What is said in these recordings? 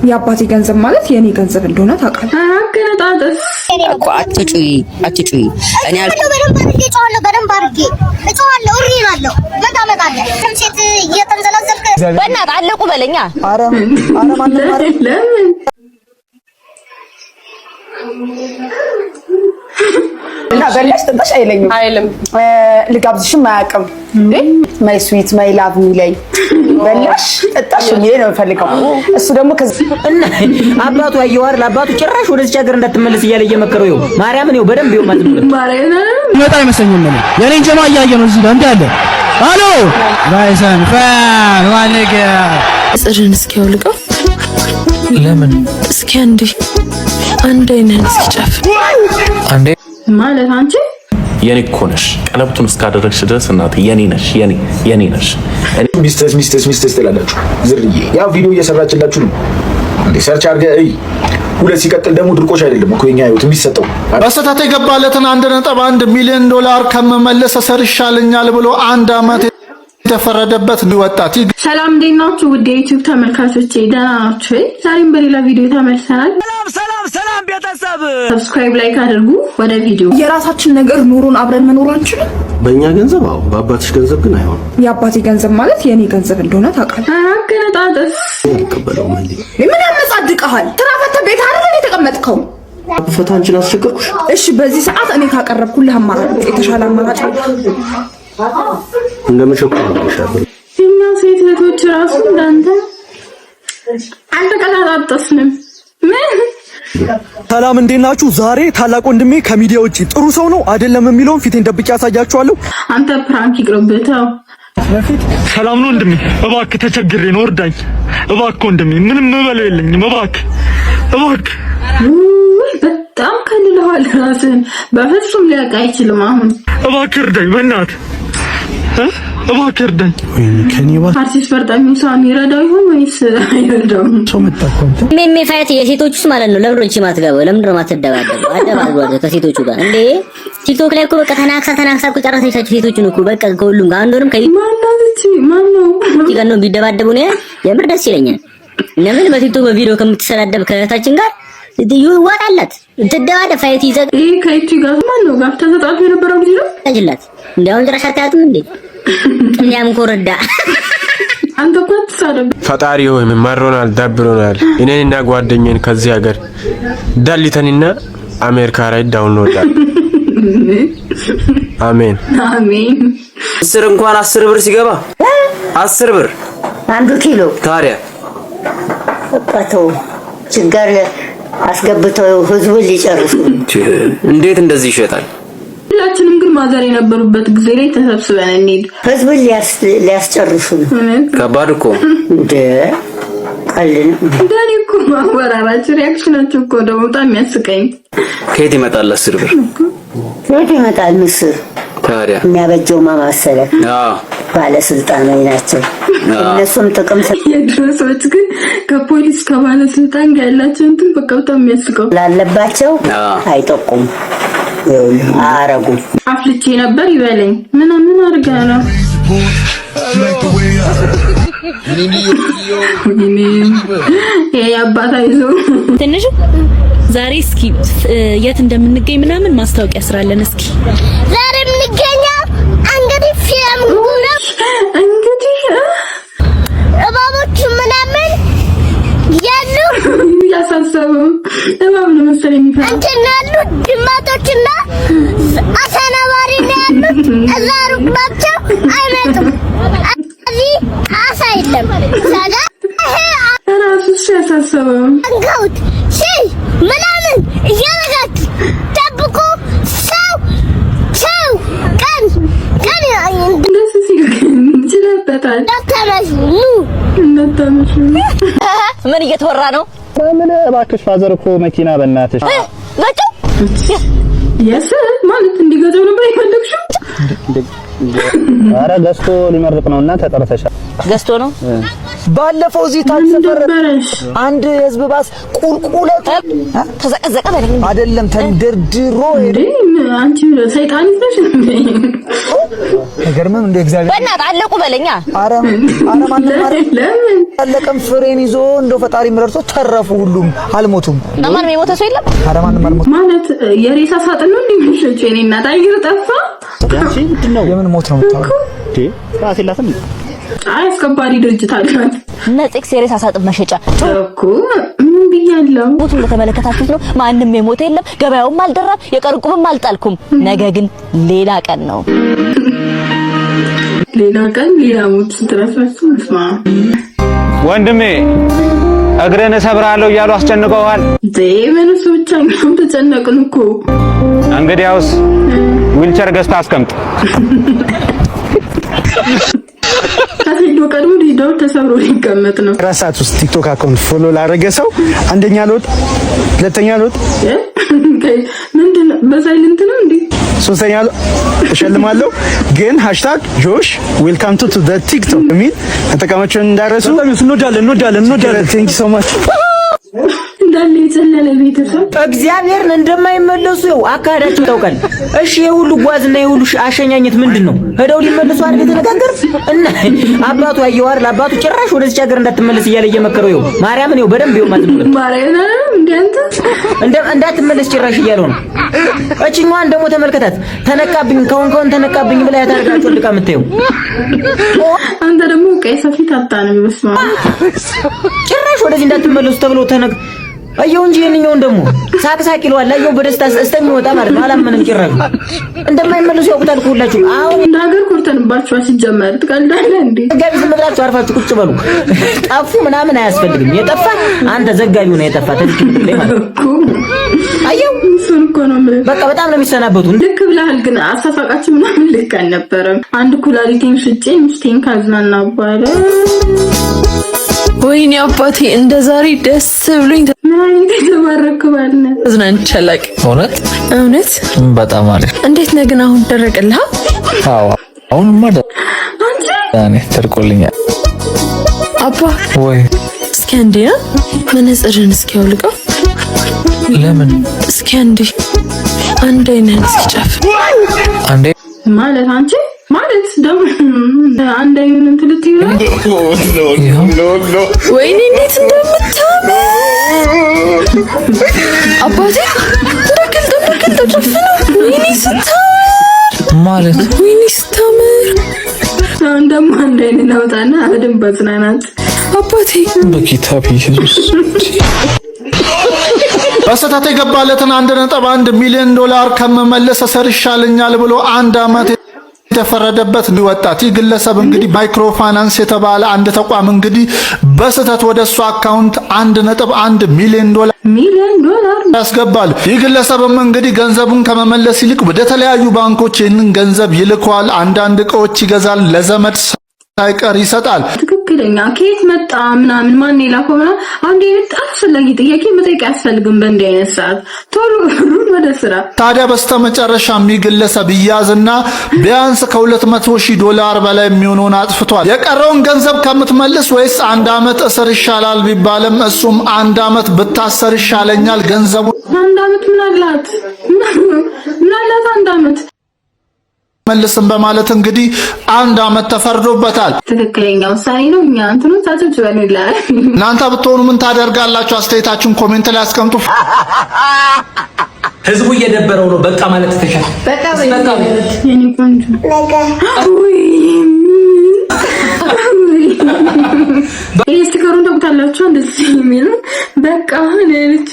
የአባቴ ገንዘብ ማለት የኔ ገንዘብ እንደሆነ ታውቃለህ። አገነጣጥስ እኮ አትጩይ። እኔ በደንብ አድርጌ እጮሃለሁ። እሪናለሁ መጣመጣለሁ ሴት እየተንዘላዘልከ በእናትህ አለቁ በለኛ። ኧረ ማንም ለምን እና በላሽ ተጣሽ አይልም ልጋብዝሽም አያውቅም እንዴ ማይ ስዊት ማይ ላቭ ሚለኝ በላሽ ተጣሽ ምን ነው ፈልገው እሱ ደግሞ እና አባቱ ያየዋር ለአባቱ ጭራሽ ወደዚህ ሀገር እንዳትመለስ እያለ እየመከረው ይው ማርያምን ይው በደንብ ይው ማለት ነው መጣ አይመስለኝም ነው የኔን ጀማ እያየ ነው እዚህ ጋር እንዴ አለ አሎ ባይሰን ፋን ዋነገ ጽድን እስኪ አውልቀው ለምን እስኪ አንድ አይነን እስኪ ጫፍ አንዴ ማለት አንቺ የኔ እኮ ነሽ ቀለብቱን እስካደረግሽ ድረስ እናቴ የኔ ነሽ የኔ ነሽ ሚስተስ ትላላችሁ ዝርዬ ያ ቪዲዮ እየሰራችላችሁ ነው እንዴ ሰርች አድርገህ እይ ሁለት ሲቀጥል ደግሞ ድርቆሽ አይደለም እኮ የኛ ህይወት የሚሰጠው በስተት የገባለትን 1.1 ሚሊዮን ዶላር ከመመለስ ሰርሻልኛል ብሎ 1 አመት ተፈረደበት ወጣት። ሰላም እንዴት ናችሁ ውድ የዩቲዩብ ተመልካቾቼ ደህና ናችሁ? ዛሬም በሌላ ቪዲዮ ተመልሰናል። ሰላም ቤተሰብ ሰብስክራይብ ላይክ አድርጉ። ወደ ቪዲዮ የራሳችን ነገር ኑሮን አብረን መኖር አንችልም። በእኛ ገንዘብ አዎ በአባትሽ ገንዘብ ግን አይሆን። የአባቴ ገንዘብ ማለት የኔ ገንዘብ እንደሆነ ታውቃለህ። አገነጣጥስ ተቀበለው ማለት ምን ያመጻድቅሃል? ትራፈተ ቤት አይደል የተቀመጥከው? አፈታ አንቺን አስቸገርኩሽ። እሺ በዚህ ሰዓት እኔ ካቀረብኩልህ አማራጭ የተሻለ አማራጭ እንደምሸኩ ነው። እኛ ሴት እህቶች ራሱ እንዳንተ አልተቀጣጣጥስንም። ሰላም እንዴት ናችሁ? ዛሬ ታላቅ ወንድሜ ከሚዲያ ውጪ ጥሩ ሰው ነው አይደለም የሚለውን ፊቴን ደብቄ ያሳያችኋለሁ። አንተ ፕራንክ ይቅርብህ ተው። ሰላም ነው ወንድሜ፣ እባክህ ተቸግሬ ነው እርዳኝ። እባክህ ወንድሜ ምንም መበለው የለኝም። እባክህ በጣም ከልለዋል ራስህን። በፍጹም ሊያውቅ አይችልም። አሁን እባክህ እርዳኝ በእናትህ እባክህ እርዳኝ። አርቲስት በርጣሚው ሳሚ ይረዳው ይሆን ወይስ አይረዳውም? ፋይት የሴቶቹስ ማለት ነው። ለምን እንቺ ማትገባው? ለምን ነው ማትደባደበው? አደባባሉ ከሴቶቹ ጋር እንዴ ቲክቶክ ላይ እኮ በቃ ተናክሳ እኮ ጨረሰቻችሁ ሴቶቹን እኮ በቃ ከሁሉም ጋር አንዶርም ማነው ጋር ነው ቢደባደቡ ነው የምር ደስ ይለኛል። ለምን በቲክቶክ በቪዲዮ ከምትሰዳደብ ከታችን ጋር ይዋጣላት ትደባደብ ፋይት ይዘግ ከይቲ ጋር ማነው ጋር ተሰጣጡ የነበረው ልጅ ነው አጅላት እንዴው ድረስ አታያትም እንዴ እኛም ኮረዳ አንተ እኮ ተሳደብ ፈጣሪ ሆይ መሮናል ዳብሮናል እኔንና ጓደኛዬን ከዚህ ሀገር ዳሊተንና አሜሪካ ላይ ዳውንሎድ አሜን እስር እንኳን 10 ብር ሲገባ 10 ብር 1 ኪሎ ታዲያ አጣተው ችግር አስገብተው ህዝቡን ሊጨርሱ እንዴት እንደዚህ ይሸጣል? ሁላችንም ግን ማዘር የነበሩበት ጊዜ ላይ ተሰብስበን እንሂድ። ህዝቡን ሊያስጨርሱ ከባድ እኮ እንደ ቀልን ዳኒ እኮ ማወራራችሁ ሪአክሽናችሁ እኮ ደግሞ በጣም የሚያስቀኝ። ከየት ይመጣል 10 ብር? ከየት ይመጣል ምስር? ታዲያ የሚያበጀው ማማሰለ ባለስልጣናት ናቸው። እነሱም ጥቅም የድረሶች ግን ከፖሊስ ከባለስልጣን ጋር ያላቸው እንትን በቃ በጣም የሚያስቀው ላለባቸው አይጠቁም አረጉ አፍልቼ ነበር ይበለኝ ምን አድርጋ ነው ይሄ አባታ ይዞ ትንሽ ዛሬ እስኪ የት እንደምንገኝ ምናምን ማስታወቂያ ስራለን። እስኪ ዛሬ የምንገኘው እንግዲህ ፊልም ነው እንግዲህ እባቦች ምናምን ያሉ ያሳሰበው እባብ ነው መሰለኝ እንትን ያሉ ድመቶችና አሰናባሪ ነው ያሉት። እዛ ሩቅ ናቸው አይመጡም። እዚህ አሳ የለም ሳጋ ራሱ ያሳሰበው አንገውት ሺህ ምናምን እያረጋችሁ ጠብቁ። ሰው ቀን ደስ ሲል ይችላልበታል። እንዳታመሹ ምን እየተወራ ነው? ምን እባክሽ ፋዘር እኮ መኪና በእናትሽ ገጨው የስ ማለት እንዲገዛው ነበር የፈለግሽው? ኧረ ገዝቶ ሊመርቅ ነውና ተጠርተሻል። ገዝቶ ነው ባለፈው እዚህ ታሰፈረ አንድ ህዝብ ባስ ቁልቁለት ተዘቀዘቀ በለኝ አይደለም ተንደርድሮ አንቺ ሰይጣን ነሽ ነገርም እንደ እግዚአብሔር በእናትህ አለቁ በለኛ ኧረ ማንም አይደለም አለቀም ፍሬን ይዞ እንደው ፈጣሪ ምረርቶ ተረፉ ሁሉም አልሞቱም ማንም የሞተ ሰው የለም ኧረ ማንም አልሞቱም ማለት የሬሳ ሳጥን ነው እንደምሽጭ እኔ እና ታይር ጠፋ ያቺ ምንድነው የምን ሞት ነው ታው ራሴ ላሰም አስከባሪ ድርጅት አለ ነጥቅ ሴሬስ አሳጥብ መሸጫ እኮ ምን ብያለሁ ሞቱን ለተመለከታችሁት ነው ማንንም የሞተ የለም ገበያውም አልደራም የቀርቁምም አልጣልኩም ነገ ግን ሌላ ቀን ነው ሌላ ቀን ሌላ ሞት ስትረሳሱ መስማ ወንድሜ እግረን ሰብራለሁ እያሉ አስጨንቀዋል ዘመኑ ብቻ ነው ተጨነቅን እኮ እንግዲያውስ ዊልቸር ገዝታ አስቀምጥ ከዚህ ቀድሞ ዲዳው ተሰብሮ ሊቀመጥ ነው ራሳት ውስጥ ቲክቶክ አካውንት ፎሎ ላደረገ ሰው አንደኛ ሎት ሁለተኛ ሎት ምንድነው በሳይለንት ነው እንዴ ሶስተኛ እሸልማለሁ ግን #josh welcome to the tiktok ሚል ተጠቃማችሁን እንዳረሱ እንወዳለን thank you so much እንዳለ ይዘለለ ቤተሰብ እግዚአብሔርን እንደማይመለሱ ነው አካዳቸው ታውቃል እሺ የሁሉ ጓዝና የሁሉ አሸኛኘት ምንድነው ሄደው ሊመለሱ አይደል የተነጋገር እና አባቱ ያየዋር ለአባቱ ጭራሽ ወደዚህ ሀገር እንዳትመለስ እያለ እየመከረው ይው ማርያምን ይው በደንብ ይው ማለት ነው ማርያምን እንዳትመለስ ጭራሽ እያለው ነው እቺኛዋን ደግሞ ተመልከታት ተነቃብኝ ከሆን ተነቃብኝ ብላ ያታርጋቸው ልቃ የምታየው አንተ ደግሞ ቀይ ሰፊት አጣነው ይመስማ ጭራሽ ወደዚህ እንዳትመለሱ ተብሎ ተነቅ አየው እንጂ የነኛውን ደግሞ ሳቅሳቅ ይሏል አየው በደስታ እስተሚወጣ ማለት ነው አላመንም ጭራሽ እንደማይመለሱ ያውቁታል ሁላችሁ አሁን እንዳገር ኮርተንባችሁ ሲጀመር ትቀልዳለህ እንዴ ዘጋቢ ዝምብላችሁ አርፋችሁ ቁጭ በሉ ጣፉ ምናምን አያስፈልግም የጠፋ አንተ ዘጋቢው ነው የጠፋ ተዝክም ላይ ማለት አየው እሱን እኮ ነው በቃ በጣም ነው የሚሰናበቱ ልክ ብለሃል ግን አሳፋቃችሁ ምናምን ልክ አልነበረም አንድ ኩላሊቴን ሽጬ ምስቴን ካዝናና ባለ ወይኔ አባቴ እንደ ዛሬ ደስ ብሎኝ ምን ተባረክ ባልነ አዝናንቻለቅ እውነት በጣም አሪፍ እንዴት ነው ግን አሁን ደረቀልህ አዎ አሁን ማለት እኔ ተርቆልኛል አባ ወይ እስኪ አንዴ መነጽርን እስኪ አውልቀው ለምን እስኪ አንዴ አይነን እስኪ ጫፍ አንዴ ማለት አንቺ ማለት ደም አንድ አይኑን ትልት ይላል ወይኔ እንዴት እንደምታምር አባቴ እንደቀልጥ ጨፍነው ወይኔ ስታምር ማለት ወይኔ ስታምር እንደማ አንድ አይኑን አውጣና በደንብ አጽናናት አባቴ በኪታብ ኢየሱስ በስተት የገባለትን 1.1 ሚሊዮን ዶላር ከመመለስ ሰርሻለኛል ብሎ 1 አመት የተፈረደበት ወጣት ግለሰብ እንግዲህ ማይክሮ ፋይናንስ የተባለ አንድ ተቋም እንግዲህ በስተት ወደሱ አካውንት 1.1 ሚሊዮን ዶላር ያስገባል። ይህ ግለሰብም እንግዲህ ገንዘቡን ከመመለስ ይልቅ ወደ ተለያዩ ባንኮች ይህንን ገንዘብ ይልኳል። አንዳንድ እቃዎች ይገዛል፣ ለዘመድ ሳይቀር ይሰጣል። ትክክለኛ ከየት መጣ ምናምን ማን የላከው ምናምን አንዴ በጣም አስፈላጊ ጥያቄ መጠየቅ ያስፈልግም በእንዲህ አይነት ሰዓት ቶሎ ወደ ስራ። ታዲያ በስተመጨረሻ ግለሰብ ይያዝና ቢያንስ $200,000 በላይ የሚሆነውን አጥፍቷል። የቀረውን ገንዘብ ከምትመልስ ወይስ 1 አመት እስር ይሻላል ቢባልም እሱም 1 አመት ብታሰር ይሻለኛል ገንዘቡ 1 አመት ምን አላት 1 አመት መልስም በማለት እንግዲህ 1 አመት ተፈርዶበታል። ትክክለኛ ውሳኔ ነው። እኛ እንትኑን ታጭጭ በሚላል እናንተ ብትሆኑ ምን ታደርጋላችሁ? አስተያየታችሁን ኮሜንት ላይ አስቀምጡ። ህዝቡ እየደበረው ነው በቃ ማለት ተሻለ በቃ የኔ ቆንጆ ስቲከሩን ተቁታላችሁ እንደዚህ የሚሉ በቃ ለልጅ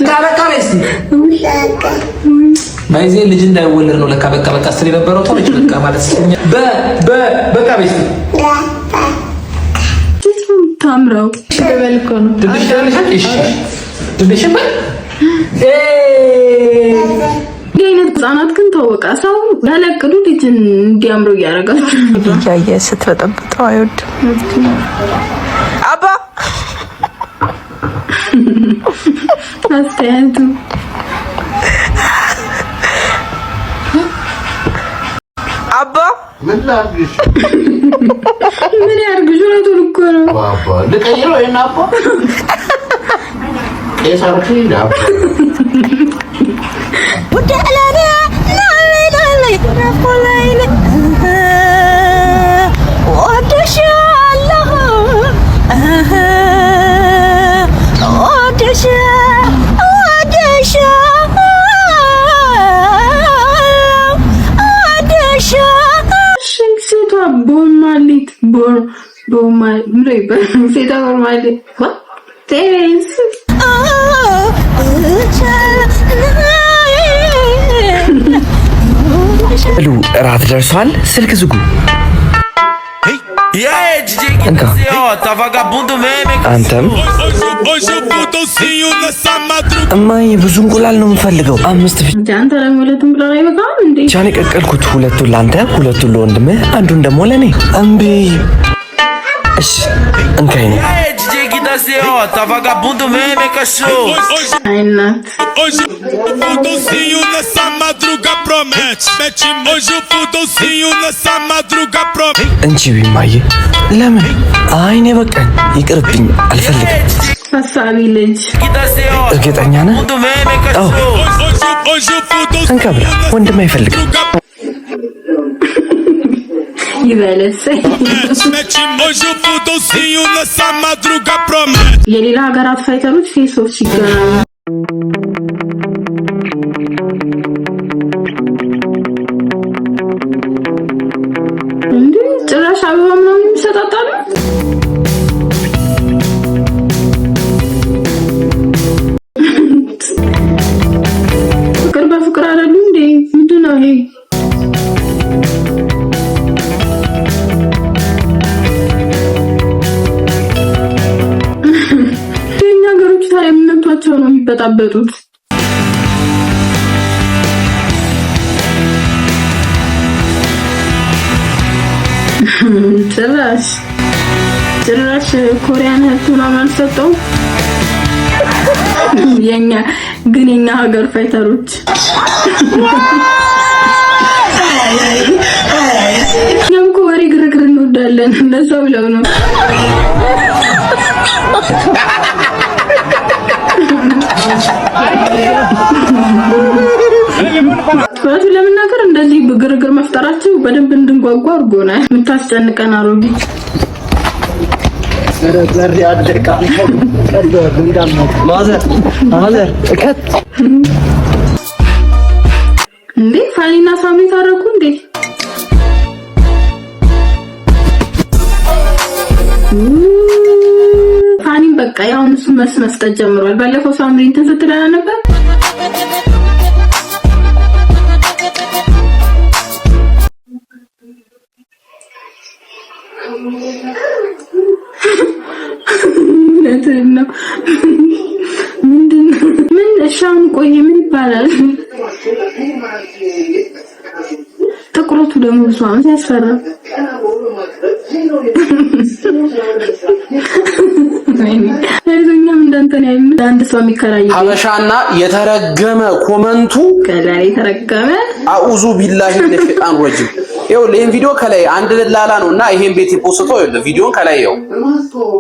ማይዜ ልጅ እንዳይወለድ ነው ለካ በቃ ስለ ነበረው ታውጭ በቃ ማለት በቃ ቤት ታምረው በልኮ ነው ትንሽበት አይነት ህጻናት ግን ተወቃ ሰው ያለቅዱ ልጅን እንዲያምሩ ያረጋችሁ ያየ ስትበጠብጠው አይወድም አባ አስተያየቱ አባ ምን ላድርግሽ? ምን ያድርግሽ? እውነቱን እኮ ነው። ባባ ልቀይረው ይሄን አባ ቄሳርክ ዳባ ወደላላ ላላ ረፎላይለ ወደሻለሁ ሴቷ ቦማሊት ሴቷ ቦማሊት እራት ደርሷል። ስልክ ዝጉ። አንተም እማዬ ብዙ እንቁላል ነው የምፈልገው። 5 ብቻ። አንተ ደግሞ 2 እንቁላል አይበቃም እንዴ? ቻኔ ቀቀልኩት። 2ቱን ላንተ፣ 2ቱን ለወንድምህ፣ አንዱን ደግሞ ለኔ። እምቢ። እሺ እንካይ ነው Tá vagabundo mesmo, hein, cachorro? Ai, Nath. Hoje o Fudolcinho nessa madruga promete. Hoje o Fudolcinho nessa madruga promete. እንቺ ቢማዬ ለምን? አይኔ በቃኝ፣ ይቅርብኝ፣ አልፈልግም። ሀሳቢ ልጅ እርግጠኛ ነህ? አዎ። እንካ ብላ፣ ወንድም አይፈልግም። የሌላ ሀገራት ፋይተሮች ፌሶች ሲገናኙ እንዴ ጭራሽ አበባ ምናምን ይሰጣጣሉ። ፍቅር በፍቅር አይደሉ እንዴ? ምንድን ነው ይሄ? እምነቷቸው ነው የሚበጣበጡት። ጭራሽ ኮሪያን ህት ምናምን አልሰጠው። የኛ ሀገር ፋይተሮች እኛም እኮ ወሬ ግርግር እንወዳለን። እንደዛ ብለው ነው እውነቱን ለመናገር እንደዚህ ግርግር መፍጠራቸው በደንብ እንድንጓጓ አድርጎናል። የምታስጨንቀን አሮጊት እንዴ ፋኒና ሳሚ ታረቁ እንዴ? ፋኒም በቃ ያው እሱ መስጠት ጀምሯል። ባለፈው ሳምሪ እንትን ስትለና ነበር። ነው ምንድነው? ምን እሻውን ቆይ ምን ይባላል? ጥቁረቱ ደግሞ ብዙ አመት ያስፈራ። አይዞኛም እንዳንተን ያይም አንድ ሰው የሚከራይ ሀበሻና የተረገመ ኮመንቱ ከላይ የተረገመ አኡዙ ቢላሂ ሚነሽ ሸይጣን ረጂም። ይኸው ይሄን ቪዲዮ ከላይ አንድ ደላላ ነውና ይሄን ቤት የፖስተው ይኸው ቪዲዮን ከላይ ይኸው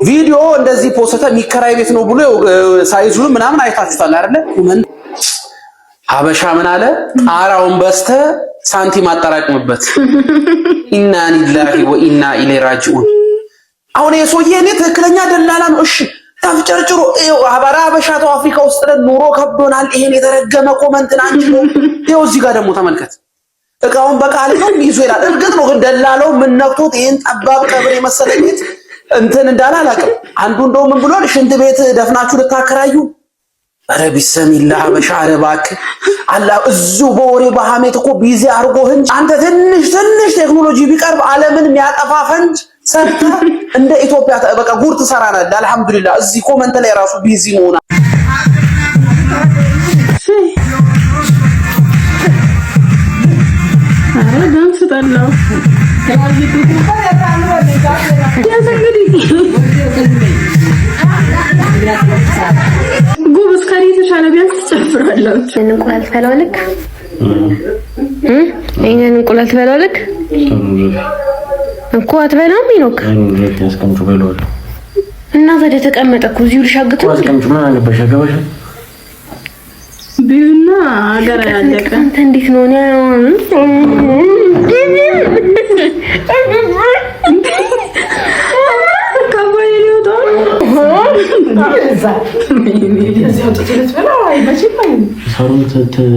ቪዲዮ እንደዚህ ፖስተ የሚከራይ ቤት ነው ብሎ ሳይዙን ምናምን አይታችሁታል አይደለ? ኮመንት ሀበሻ ምን አለ? ጣራውን በስተ ሳንቲም አጠራቅምበት። ኢና ሊላሂ ወኢና ኢለይሂ ራጂኡን። አሁን የሰውዬ እኔ ትክክለኛ ደላላ ነው። እሺ ታፍጨርጭሮ ሀበሻ ተው አፍሪካ ውስጥ ኑሮ ከብዶናል። ይሄን የተረገመ ኮመንትን አንቺ ነው። ይኸው እዚህ ጋር ደግሞ ተመልከት። እቃውን በቃል ነው ይዞ ይላል። እርግጥ ነው ግን ደላላው ምን ነክቶት ይሄን ጠባብ ቀብር የመሰለ ቤት እንትን እንዳለ አላውቅም። አንዱ እንደው ምን ብሏል? ሽንት ቤት ደፍናችሁ ልታከራዩ። ኧረ ቢሰሚላህ ሀበሻ ኧረ እባክህ አላህ እዚሁ በወሬ በሐሜት እኮ ቢዚ አድርጎህ እንጂ አንተ ትንሽ ቴክኖሎጂ ቢቀርብ ዓለምን የሚያጠፋ ፈንጅ ሰርተህ እንደ ኢትዮጵያ በቃ ጉር ትሰራናለህ። አልሐምዱሊላህ እዚህ ኮመንት ላይ ራሱ ቢዚ መሆና ነው ጎበዝ ከኔ የተሻለ ቢያንስ ትጨፍራላችሁ። እንኳን ፈለወልክ ይሄንን እንቁላል ትበላለህ እኮ አትበላም ይኖክ ያስቀምጡ በለዋል እና ታዲያ ተቀመጠ እኮ እዚሁ ልሻግቱ አስቀምጡ ምን አገባሽ አገባሽ ቢዩና አገር ያለቀ አንተ እንዴት ነው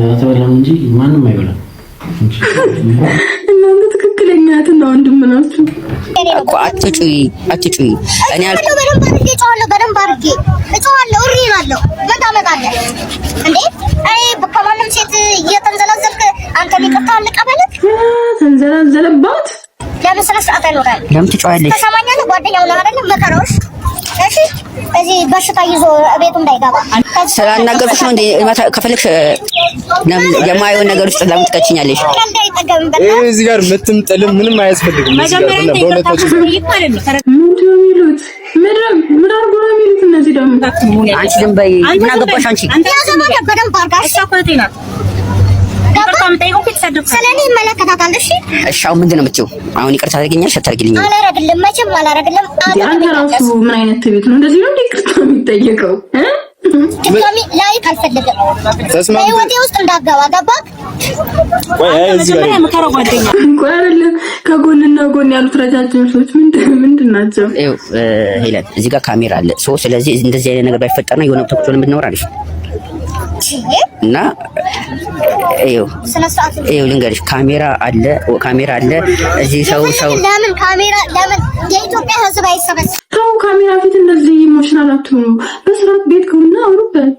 አትበላም እንጂ ማንም አይበላም። እናንተ ትክክለኛትና ወንድም ናችሁ እኮ አትጩይ እኔ አልኩ በደንብ አድርጌ እጮሃለሁ እሪ እላለሁ መጣመጣለህ እንዴ አይ በከማንም ሴት እየተንዘላዘልክ አንተ ሊቀጣ አልቀበልክ ተንዘላዘለባት ለምን ስለ ስርዓት አይኖርም ለምን ትጮያለሽ ተሰማኛለህ ጓደኛው ነው አይደል መከራውሽ እሺ እዚህ በሽታ ይዞ ቤቱ እንዳይገባ ስላናገርኩሽ ነው እንዴ ከፈለግሽ የማየውን ነገር ውስጥ ለምን ትከችኛለሽ እዚህ ጋር ምትምጥልም ምንም አያስፈልግም ምንድነው የሚሉት ምን አርጎ ነው የሚሉት እነዚህ ደግሞ አንቺ ዝም በይ ምን አገባሽ አንቺ ያዘማን በደንብ አርጋሽ ስለኔ መለከታታል እሺ እሺ አሁን ምንድነው የምትይው አሁን ይቅርታ ታደርጊኛለሽ አታደርጊልኝም አላረግልም መቼም አላረግልም አንተ ራሱ ምን አይነት ቤት ነው እንደዚህ ነው ይቅርታ የሚጠየቀው ድጋሚ ላይክ አልፈልግም በህይወቴ ውስጥ እንዳገባ ገባክ ቆይ አይደለም ከጎንና ጎን ያሉት ረጃጅም ሰዎች ምንድን ናቸው ሄለን እዚህ ጋር ካሜራ አለ ስለዚህ እንደዚህ አይነት ነገር ባይፈጠርና የሆነ ተኩሶን ብትኖር አሪፍ እና ይኸው ልንገርሽ ካሜራ አለ እዚህ ሰው ለምን ካሜራ ለምን የኢትዮጵያ ህዝብ አይሰበሰብም ሰው ካሜራ ፊት እንደዚህ ኢሞሽናል አትሆኑ በስርዓት ቤት ከሆነ አውሩበት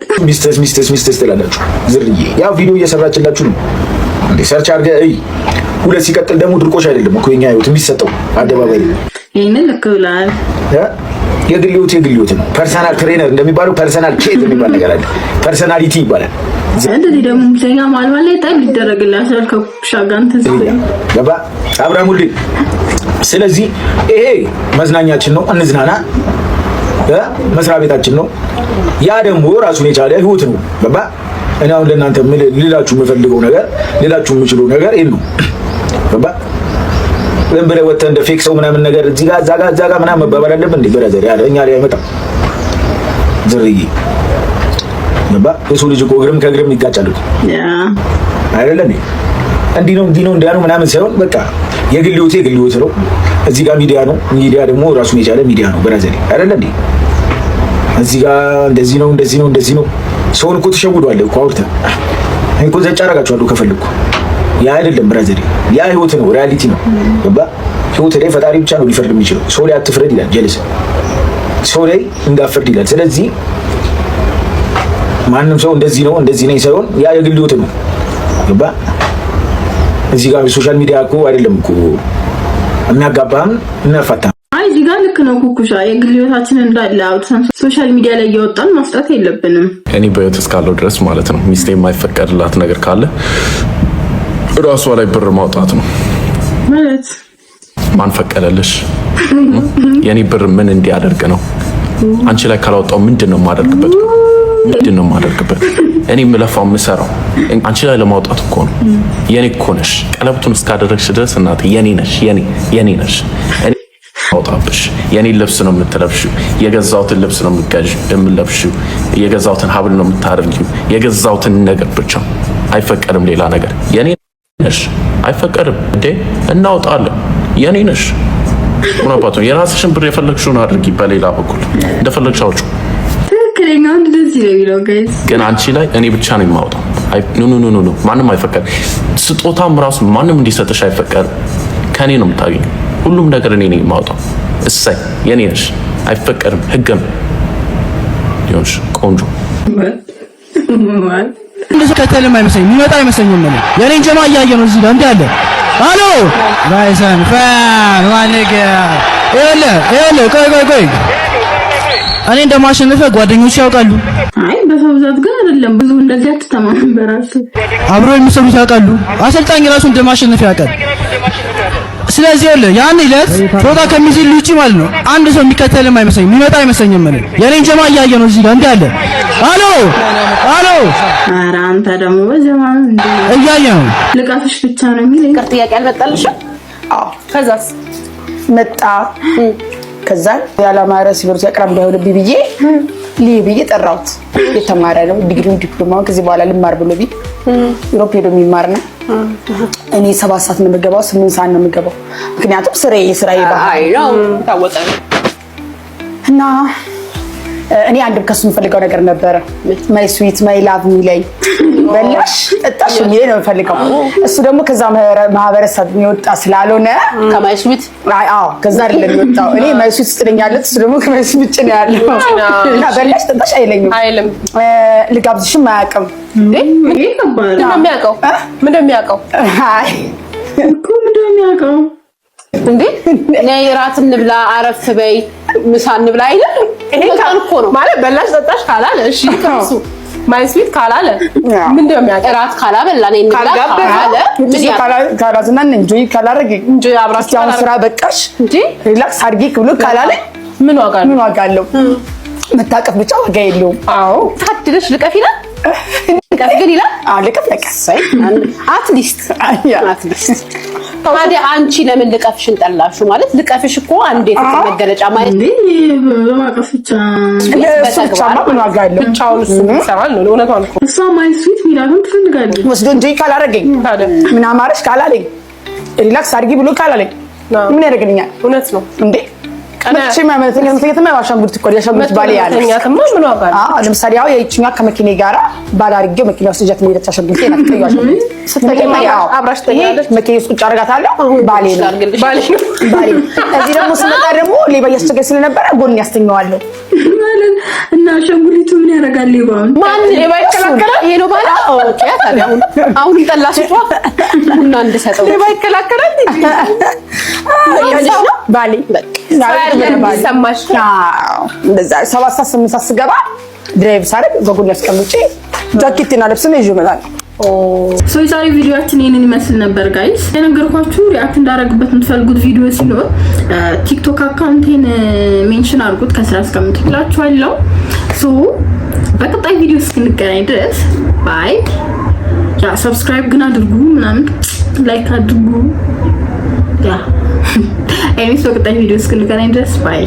ሚስተስ ትላላችሁ ዝርዬ ያው ቪዲዮ እየሰራችላችሁ ነው እንዴ ሰርች አድርገህ እይ ሁለት ሲቀጥል ደግሞ ድርቆሽ አይደለም እኮ የኛ ህይወት የሚሰጠው አደባባይ ይሄንን ልክ ብለሃል የግል ህይወት ነው ፐርሰናል ትሬነር እንደሚባለው ፐርሰናል ቼት የሚባል ነገር አለ ፐርሰናሊቲ ይባላል እንደዚህ ደግሞ ሙዚቃ ማልማል ላይ ጣል ይደረግላል ከሻጋንት ገባ አብራሙልኝ ስለዚህ ይሄ መዝናኛችን ነው እንዝናና መስሪያ ቤታችን ነው ያ ደግሞ ራሱን የቻለ ህይወት ነው ገባ እኔ አሁን ለእናንተ ልላችሁ የምፈልገው ነገር ልላችሁ የምችለው ነገር ይሄ ነው ገባ ለምን ብለህ ወጥተህ እንደ ፌክ ሰው ምናምን ነገር እዚህ ጋር ምናምን መባባል አለብን እንዴ ብራዘር ያለ እኛ ላይ አይመጣም ዝርዬ ገባ የሰው ልጅ እኮ እግርም ከእግርም ይጋጫል አይደለ እንዲህ ነው እንዲያ ነው ምናምን ሳይሆን በቃ የግል ህይወት ነው እዚህ ጋር ሚዲያ ደግሞ ራሱን የቻለ ሚዲያ ነው ብራዘር አይደለ እንዴ እዚህ ጋር እንደዚህ ነው ሰውን እኮ ተሸውዷል እኮ አውርተህ እኮ ዘጭ አደርጋችኋለሁ ከፈለኩ ያ አይደለም ብራዘር ያ ህይወት ነው ሪያሊቲ ነው ገባ ህይወት ላይ ፈጣሪ ብቻ ነው ሊፈርድ የሚችለው ሰው ላይ አትፍረድ ይላል ጀለስ ሰው ላይ እንዳፈርድ ይላል ስለዚህ ማንም ሰው እንደዚህ ነው ሳይሆን ያ የግል ህይወት ነው ገባ እዚህ ጋር ሶሻል ሚዲያ እኮ አይደለም እኮ እናጋባም እናፋታ እዚህ ጋር ልክ ነው ኩኩሻ የግል ህይወታችንን እንዳለ አውጥተን ሶሻል ሚዲያ ላይ እያወጣን ማስጣት የለብንም እኔ በህይወት እስካለው ድረስ ማለት ነው ሚስቴ የማይፈቀድላት ነገር ካለ ራሷ ላይ ብር ማውጣት ነው ማለት ማን ፈቀደልሽ የኔ ብር ምን እንዲያደርግ ነው አንቺ ላይ ካላወጣው ምንድነው ማደርግበት እኔ ምለፋው ምሰራው አንቺ ላይ ለማውጣት እኮ ነው የኔ እኮ ነሽ ቀለብቱን እስካደረግሽ ድረስ እናቴ የኔ ነሽ እኔ አውጣብሽ የኔ ልብስ ነው የምትለብሺው የገዛውትን ልብስ ነው የምትለብሺው የገዛውትን ሀብል ነው የምታደርጊው የገዛውትን ነገር ብቻ አይፈቀድም ሌላ ነገር የኔ ነሽ አይፈቀድም እንዴ እናውጣለን የኔ ነሽ ምናባቱ የራስሽን ብር የፈለግሽውን አድርጊ በሌላ በኩል እንደፈለግሽ አውጪው ትክክለኛው እንደዚህ ነው የሚለው ጋይስ ግን አንቺ ላይ እኔ ብቻ ነው የማውጣው ኖ ማንም አይፈቀድም ስጦታም ራሱ ማንም እንዲሰጥሽ አይፈቀድም ከኔ ነው የምታገኘው ሁሉም ነገር እኔ ነኝ የማውጣው እሰይ የኔ ነሽ አይፈቀድም ህግም ይሁንሽ ቆንጆ እንደዚህ ከተልም አይመስለኝም የሚመጣ አይመስለኝም ማለት የኔን ጀማ እያየ ነው እዚህ ጋር እንዴ አለ አሎ ባይሰን ፋን ዋነገ ቆይ እኔ እንደማሸነፈ ጓደኞች ያውቃሉ አይ በሰው ብዛት ግን አይደለም ብዙ እንደዚህ አትተማመን በራስህ አብሮ የሚሰሩት ያውቃሉ አሰልጣኝ ራሱ እንደማሸነፍ ያውቃል ስለዚህ ያን ይለት ፎታ ከሚዝል ውጪ ማለት ነው አንድ ሰው የሚከተልም አይመስለኝም የሚመጣ አይመስለኝም ማለት የኔን ጀማ እያየ ነው እዚህ ጋር እንዴ አለ አሎ ኧረ አንተ ደግሞ በጀማን እንዴ እያየህ ነው። ልቃትሽ ብቻ ነው የሚለኝ። ጥያቄ አልመጣልሽም? አዎ። ከዛስ መጣ። ከዛ ያላማረ ሲቨርስ ያቀራም እንዳይሆንብኝ ብዬ ብዬ ጠራሁት። የተማረ ነው ዲግሪው ዲፕሎማው ከዚህ በኋላ ልማር ብሎ ቢ ዩሮፕ ሄዶ የሚማር ነው። እኔ 7 ሰዓት ነው የምገባው፣ 8 ሰዓት ነው የምገባው። ምክንያቱም ስራዬ ባህል ነው ታወቀ እና እኔ አንድም ከሱ የምፈልገው ነገር ነበረ። ማይ ስዊት ማይ ላቭ ሚለኝ በላሽ ጠጣሽ የሚለኝ ነው የምፈልገው። እሱ ደግሞ ከዛ ማህበረሰብ የሚወጣ ስላልሆነ ከማይ ስዊት ከዛ አይደለም የሚወጣው። እኔ ማይ ስዊት ትለኛለች፣ እሱ ደግሞ ከማይ ስዊት ውጭ ነው ያለው እና በላሽ ጠጣሽ አይልም። ልጋብዝሽም አያውቅም። ምንድን ነው የሚያውቀው? አይ እኮ ምንድን ነው የሚያውቀው እንዴ? ነይ እራት እንብላ፣ አረፍ በይ፣ ምሳ እንብላ አይደል? ይሄ ካልኮ ነው ማለት በላሽ ጠጣሽ ካላለ እሺ፣ ከሱ ማይ ስዊት ካላለ ምንድን ነው የሚያውቀው? እራት ካላበላ ነይ እንብላ ካላለ ምን ካላዝና እንጆይ ካላረገ እንጆይ አብራችሁ ያው ስራ በቃሽ እንጂ ሪላክስ አድርጊ ብሎ ካላለ ምን ዋጋ አለው? መታቀፍ ብቻ ዋጋ የለውም። አዎ ታድለሽ ልቀፍ ይላል። ልቀፍ ግን ይላል። ልቀፍ አትሊስት ታዲያ አንቺ ለምን ልቀፍሽን ጠላሽው? ማለት ልቀፍሽ እኮ አንዴ ፍቅር መገለጫ ማለት ነው። ለማቀፍ ብቻ ምን ዋጋ አለው? ብቻውን እሱ ይሰራል ነው እውነቷን እኮ። እሷ ማይ ስዊት ሚላውን ትፈልጋለች። ወስዶ እንጂ ካላረገኝ ምን አማረሽ ካላለኝ ሪላክስ አድርጊ ብሎ ካላለኝ ምን ያደርግልኛል? እውነት ነው እንዴ? መቼ ማመተኛ ማሻንጉልት እኮ ያሻንጉልት ባሌ ያለ ምን ዋጋ አለው? ለምሳሌ ያው የእቺኛ ከመኪኔ ጋራ ባላርገው መኪና ውስጥ ጀት ሜዳ ታሻንጉልት የናቀዩ አሻንጉልት ስትተኛ ያው አብራሽ ተኛለሽ። መኪና ውስጥ ቁጭ አርጋታለሁ። ባሌ ነው። እዚህ ደግሞ ስመጣ ደግሞ ሌባ እያስቸገረኝ ስለነበረ ጎን ያስተኛዋለሁ ማለት እና አሻንጉሊቱ ምን ያደርጋል? ሌባውን ማን ሌባ ይከላከላል? ይሄ ነው ባላ። ኦኬ ታዲያ አሁን ጠላሽቷ ቡና እንድሰጠው ሌባ ይከላከላል እንዴ? ባሌ ሰማሽ? እንደዛ 7 ሰዓት 8 ሰዓት ስገባ ድራይቭ ሳደርግ በጎን ያስቀምጬ ጃኬትና ልብስና ይዤ እመጣለሁ። የዛሬ ቪዲዮአችን ይሄንን ይመስል ነበር ጋይስ። የነገርኳችሁ ሪአክት እንዳደረግበት የምትፈልጉት ቪዲዮ ሲኖር ቲክቶክ አካውንቴን ሜንሽን አድርጉት፣ ከስራ አስቀምጥላችኋለሁ። በቀጣይ ቪዲዮ እስክንገናኝ ድረስ ባይ። ሰብስክራይብ ግን አድርጉ፣ ምናምን ላይክ አድርጉ። ኤኒዌይስ በቀጣይ ቪዲዮ እስክንገናኝ ድረስ ባይ።